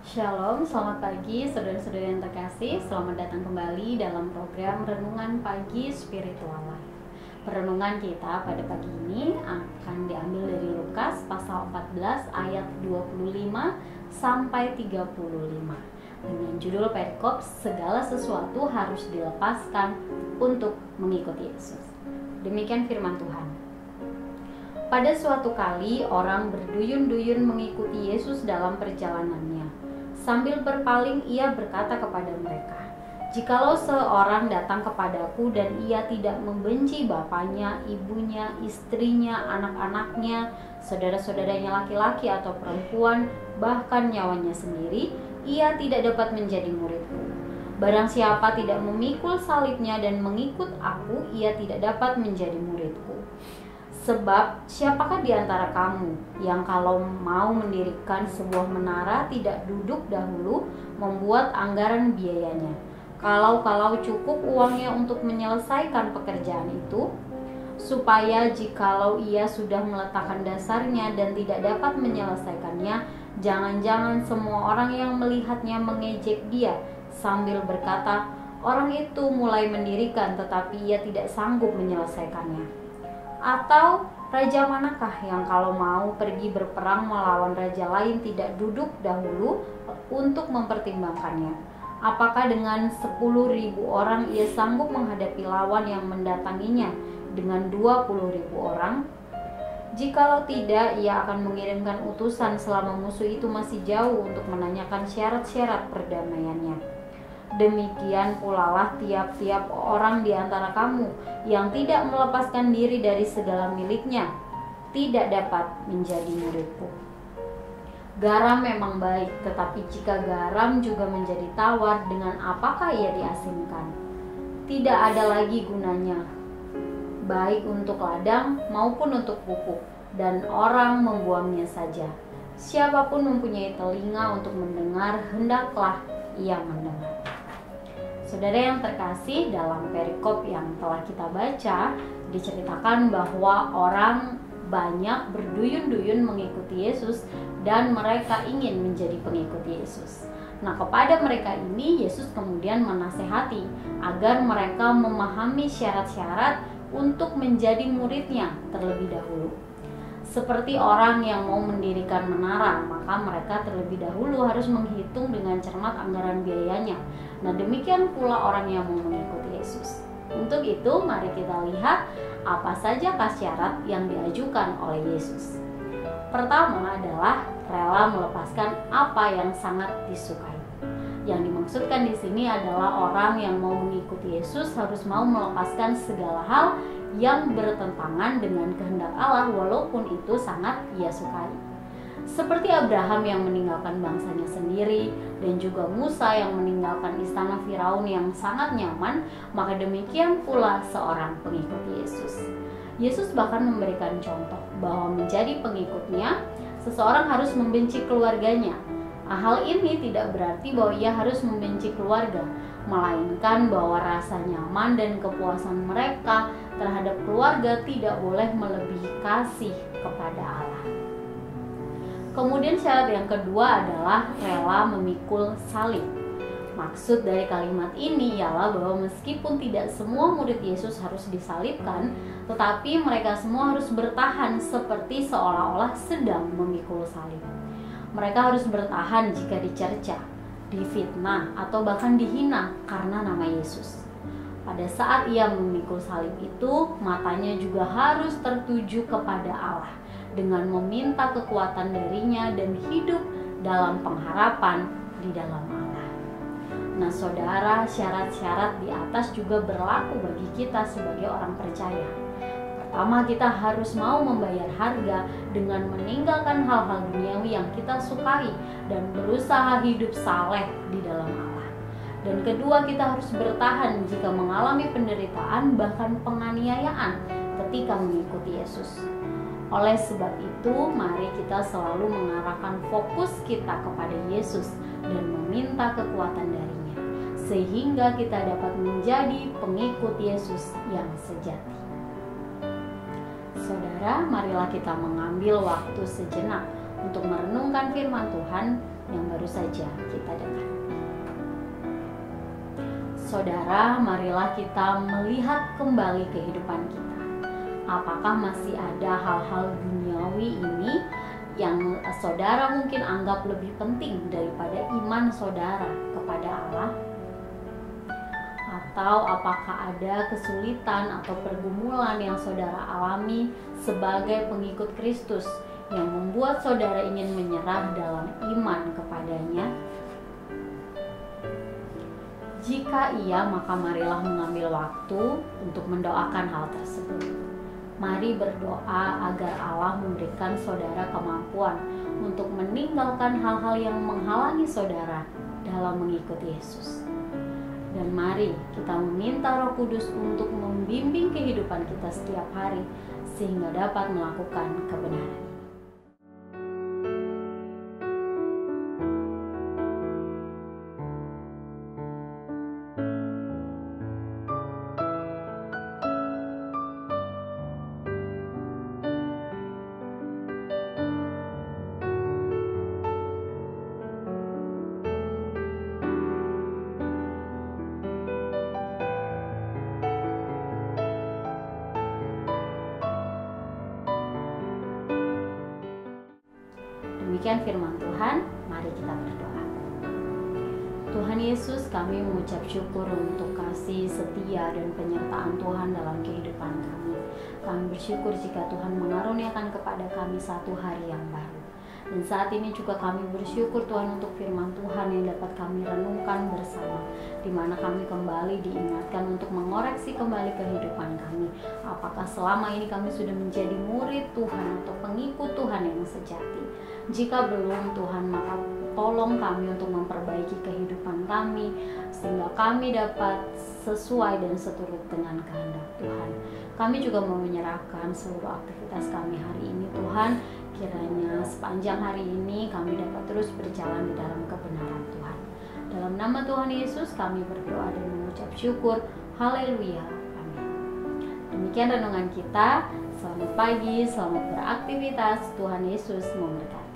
Shalom, selamat pagi saudara-saudara yang terkasih. Selamat datang kembali dalam program Renungan Pagi Spiritual Life. Renungan kita pada pagi ini akan diambil dari Lukas pasal 14 ayat 25 sampai 35 dengan judul perikop segala sesuatu harus dilepaskan untuk mengikuti Yesus. Demikian firman Tuhan. Pada suatu kali orang berduyun-duyun mengikuti Yesus dalam perjalanannya. Sambil berpaling ia berkata kepada mereka, "Jikalau seorang datang kepadaku dan ia tidak membenci bapaknya, ibunya, istrinya, anak-anaknya, saudara-saudaranya laki-laki atau perempuan, bahkan nyawanya sendiri, ia tidak dapat menjadi muridku. Barang siapa tidak memikul salibnya dan mengikut aku, ia tidak dapat menjadi muridku. Sebab siapakah di antara kamu yang kalau mau mendirikan sebuah menara tidak duduk dahulu membuat anggaran biayanya? Kalau cukup uangnya untuk menyelesaikan pekerjaan itu, supaya jikalau ia sudah meletakkan dasarnya dan tidak dapat menyelesaikannya, jangan-jangan semua orang yang melihatnya mengejek dia sambil berkata, 'Orang itu mulai mendirikan tetapi ia tidak sanggup menyelesaikannya.' Atau raja manakah yang kalau mau pergi berperang melawan raja lain tidak duduk dahulu untuk mempertimbangkannya? Apakah dengan 10.000 orang ia sanggup menghadapi lawan yang mendatanginya dengan 20.000 orang? Jikalau tidak, ia akan mengirimkan utusan selama musuh itu masih jauh untuk menanyakan syarat-syarat perdamaiannya. Demikian pula lah tiap-tiap orang di antara kamu yang tidak melepaskan diri dari segala miliknya tidak dapat menjadi muridku. Garam memang baik, tetapi jika garam juga menjadi tawar, dengan apakah ia diasinkan? Tidak ada lagi gunanya, baik untuk ladang maupun untuk pupuk, dan orang membuangnya saja. Siapapun mempunyai telinga untuk mendengar, hendaklah ia mendengar." Saudara yang terkasih, dalam perikop yang telah kita baca diceritakan bahwa orang banyak berduyun-duyun mengikuti Yesus dan mereka ingin menjadi pengikut Yesus. Nah, kepada mereka ini Yesus kemudian menasehati agar mereka memahami syarat-syarat untuk menjadi muridnya terlebih dahulu. Seperti orang yang mau mendirikan menara, maka mereka terlebih dahulu harus menghitung dengan cermat anggaran biayanya. Nah, demikian pula orang yang mau mengikuti Yesus. Untuk itu, mari kita lihat apa saja syarat yang diajukan oleh Yesus. Pertama adalah rela melepaskan apa yang sangat disukai. Yang dimaksudkan di sini adalah orang yang mau mengikuti Yesus harus mau melepaskan segala hal yang bertentangan dengan kehendak Allah walaupun itu sangat ia sukai. Seperti Abraham yang meninggalkan bangsanya sendiri dan juga Musa yang meninggalkan istana Firaun yang sangat nyaman, maka demikian pula seorang pengikut Yesus. Yesus bahkan memberikan contoh bahwa menjadi pengikutnya, seseorang harus membenci keluarganya. Hal ini tidak berarti bahwa ia harus membenci keluarga, melainkan bahwa rasa nyaman dan kepuasan mereka terhadap keluarga tidak boleh melebihi kasih kepada Allah. Kemudian syarat yang kedua adalah rela memikul salib. Maksud dari kalimat ini ialah bahwa meskipun tidak semua murid Yesus harus disalibkan, tetapi mereka semua harus bertahan seperti seolah-olah sedang memikul salib. Mereka harus bertahan jika dicerca, difitnah, atau bahkan dihina karena nama Yesus. Pada saat ia memikul salib itu, matanya juga harus tertuju kepada Allah dengan meminta kekuatan darinya dan hidup dalam pengharapan di dalam Allah. Nah, saudara, syarat-syarat di atas juga berlaku bagi kita sebagai orang percaya. Pertama, kita harus mau membayar harga dengan meninggalkan hal-hal duniawi yang kita sukai dan berusaha hidup saleh di dalam Allah. Dan kedua, kita harus bertahan jika mengalami penderitaan bahkan penganiayaan ketika mengikuti Yesus. Oleh sebab itu, mari kita selalu mengarahkan fokus kita kepada Yesus dan meminta kekuatan darinya, sehingga kita dapat menjadi pengikut Yesus yang sejati. Saudara, marilah kita mengambil waktu sejenak untuk merenungkan firman Tuhan yang baru saja kita dengar. Saudara, marilah kita melihat kembali kehidupan kita. Apakah masih ada hal-hal duniawi ini yang saudara mungkin anggap lebih penting daripada iman saudara kepada Allah? Atau apakah ada kesulitan atau pergumulan yang saudara alami sebagai pengikut Kristus yang membuat saudara ingin menyerah dalam iman kepadanya? Jika iya, maka marilah mengambil waktu untuk mendoakan hal tersebut. Mari berdoa agar Allah memberikan saudara kemampuan untuk meninggalkan hal-hal yang menghalangi saudara dalam mengikuti Yesus. Dan mari kita meminta Roh Kudus untuk membimbing kehidupan kita setiap hari sehingga dapat melakukan kebenaran. Demikian firman Tuhan, mari kita berdoa. Tuhan Yesus, kami mengucap syukur untuk kasih setia dan penyertaan Tuhan dalam kehidupan kami. Kami bersyukur jika Tuhan mengaruniakan kepada kami satu hari yang baru. Dan saat ini juga kami bersyukur Tuhan untuk firman Tuhan yang dapat kami renungkan bersama, di mana kami kembali diingatkan untuk mengoreksi kembali kehidupan kami. Apakah selama ini kami sudah menjadi murid Tuhan atau pengikut Tuhan yang sejati? Jika belum Tuhan, maka tolong kami untuk memperbaiki kehidupan kami sehingga kami dapat sesuai dan seturut dengan kehendak Tuhan. Kami juga mau menyerahkan seluruh aktivitas kami hari ini Tuhan. Kiranya sepanjang hari ini kami dapat terus berjalan di dalam kebenaran Tuhan. Dalam nama Tuhan Yesus kami berdoa dan mengucap syukur. Haleluya. Amin. Demikian renungan kita. Selamat pagi, selamat beraktivitas. Tuhan Yesus memberkati.